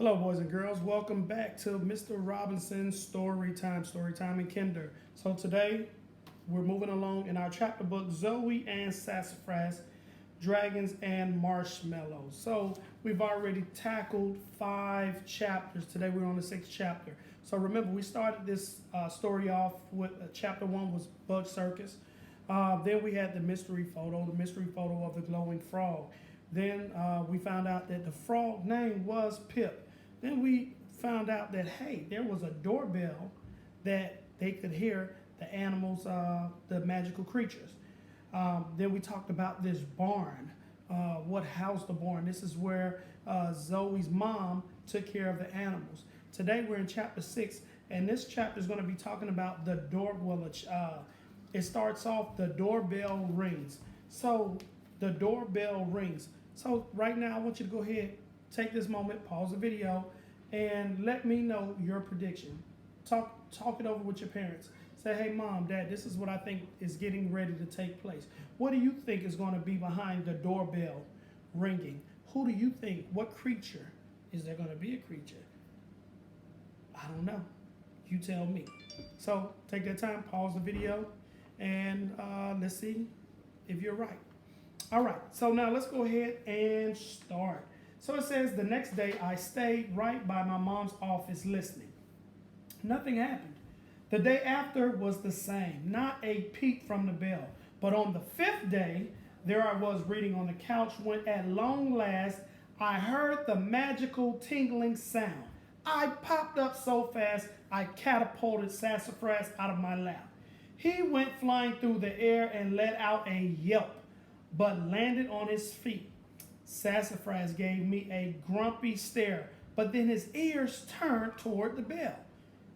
Hello, boys and girls. Welcome back to Mr. Robinson's Story Time in Kinder. So today, we're moving along in our chapter book, Zoey and Sassafras, Dragons and Marshmallows. So we've already tackled 5 chapters. Today we're on the 6th chapter. So remember, we started this story off with chapter 1 was Bug Circus. Then we had the mystery photo of the glowing frog. Then we found out that the frog name was Pip. Then we found out that, hey, there was a doorbell that they could hear the animals, the magical creatures. Then we talked about this barn, what housed the barn. This is where Zoe's mom took care of the animals. Today we're in chapter 6, and this chapter is going to be talking about the it starts off, the doorbell rings. So the doorbell rings. So right now I want you to go ahead, take this moment, pause the video, and let me know your prediction. Talk it over with your parents. Say, hey, Mom, Dad, this is what I think is getting ready to take place. What do you think is going to be behind the doorbell ringing? Who do you think? What creature? Is there going to be a creature? I don't know. You tell me. So take that time, pause the video, and let's see if you're right. All right, so now let's go ahead and start. So it says, the next day I stayed right by my mom's office listening. Nothing happened. The day after was the same, not a peep from the bell. But on the 5th day, there I was reading on the couch when at long last I heard the magical tingling sound. I popped up so fast I catapulted Sassafras out of my lap. He went flying through the air and let out a yelp, but landed on his feet. Sassafras gave me a grumpy stare, but then his ears turned toward the bell.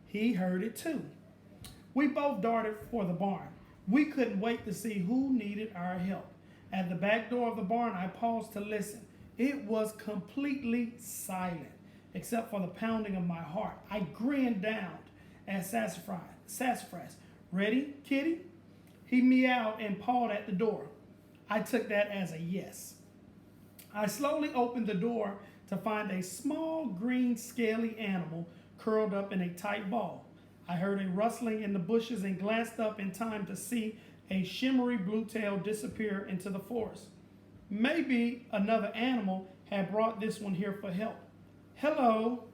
He heard it too. We both darted for the barn. We couldn't wait to see who needed our help. At the back door of the barn, I paused to listen. It was completely silent, except for the pounding of my heart. I grinned down at Sassafras. Sassafras, ready, kitty? He meowed and pawed at the door. I took that as a yes. I slowly opened the door to find a small green scaly animal curled up in a tight ball. I heard a rustling in the bushes and glanced up in time to see a shimmery blue tail disappear into the forest. Maybe another animal had brought this one here for help. Hello,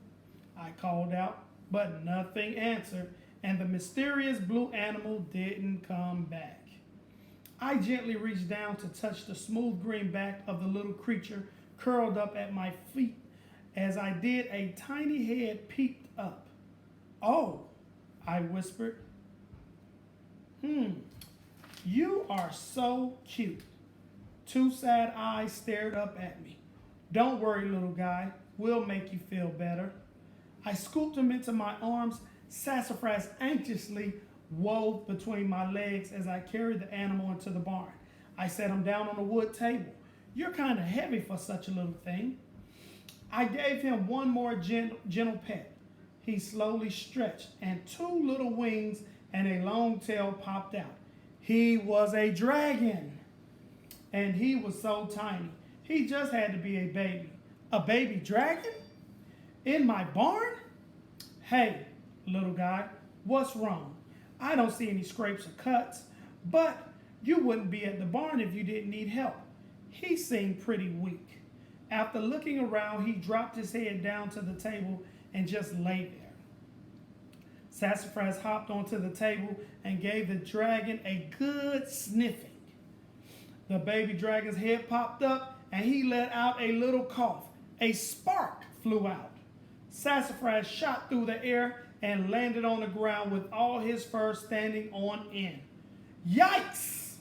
I called out, but nothing answered, and the mysterious blue animal didn't come back. I gently reached down to touch the smooth green back of the little creature curled up at my feet. As I did, a tiny head peeked up. Oh, I whispered. You are so cute. 2 sad eyes stared up at me. Don't worry, little guy. We'll make you feel better. I scooped him into my arms. Sassafras anxiously wove between my legs as I carried the animal into the barn. I set him down on a wood table. You're kind of heavy for such a little thing. I gave him one more gentle pet. He slowly stretched, and 2 little wings and a long tail popped out. He was a dragon, and he was so tiny. He just had to be a baby. A baby dragon? In my barn? Hey, little guy, what's wrong? I don't see any scrapes or cuts, but you wouldn't be at the barn if you didn't need help. He seemed pretty weak. After looking around, he dropped his head down to the table and just lay there. Sassafras hopped onto the table and gave the dragon a good sniffing. The baby dragon's head popped up and he let out a little cough. A spark flew out. Sassafras shot through the air and landed on the ground with all his fur standing on end. Yikes!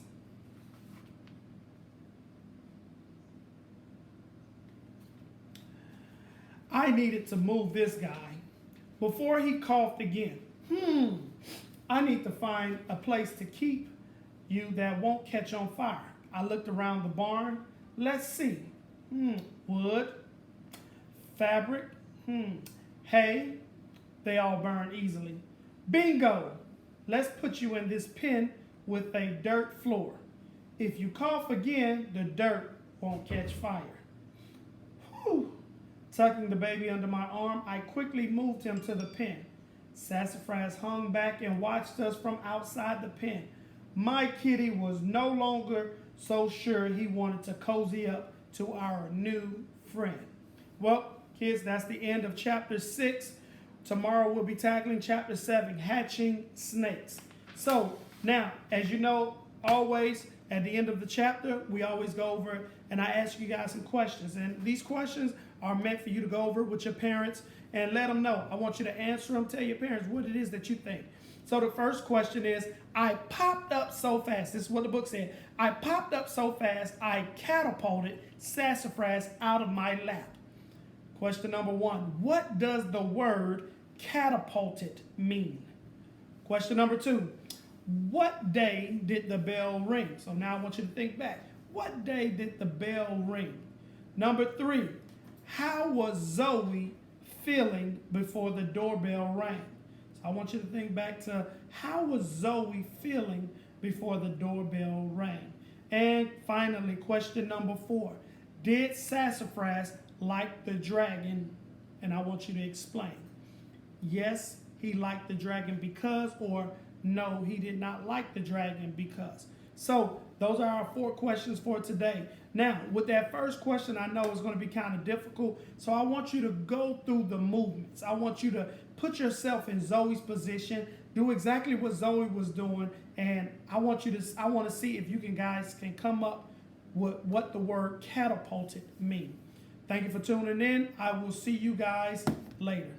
I needed to move this guy before he coughed again. I need to find a place to keep you that won't catch on fire. I looked around the barn. Let's see. Wood, fabric, hay. They all burn easily. Bingo! Let's put you in this pen with a dirt floor. If you cough again, the dirt won't catch fire. Whew. Tucking the baby under my arm, I quickly moved him to the pen. Sassafras hung back and watched us from outside the pen. My kitty was no longer so sure he wanted to cozy up to our new friend. Well, kids, that's the end of chapter 6. Tomorrow we'll be tackling chapter 7, hatching snakes. So now, as you know, always at the end of the chapter, we always go over and I ask you guys some questions. And these questions are meant for you to go over with your parents and let them know. I want you to answer them, tell your parents what it is that you think. So the first question is, I popped up so fast. This is what the book said. I popped up so fast, I catapulted Sassafras out of my lap. Question number 1, what does the word catapulted mean? Question number 2, what day did the bell ring? So now I want you to think back. What day did the bell ring? Number 3, how was Zoey feeling before the doorbell rang? So I want you to think back to how was Zoey feeling before the doorbell rang? And finally, question number 4, did Sassafras like the dragon? And I want you to explain. Yes, he liked the dragon because, or no, he did not like the dragon because. So those are our 4 questions for today. Now, with that first question, I know it's going to be kind of difficult. So I want you to go through the movements. I want you to put yourself in Zoey's position, do exactly what Zoey was doing, and I want to see if you guys can come up with what the word catapulted means. Thank you for tuning in. I will see you guys later.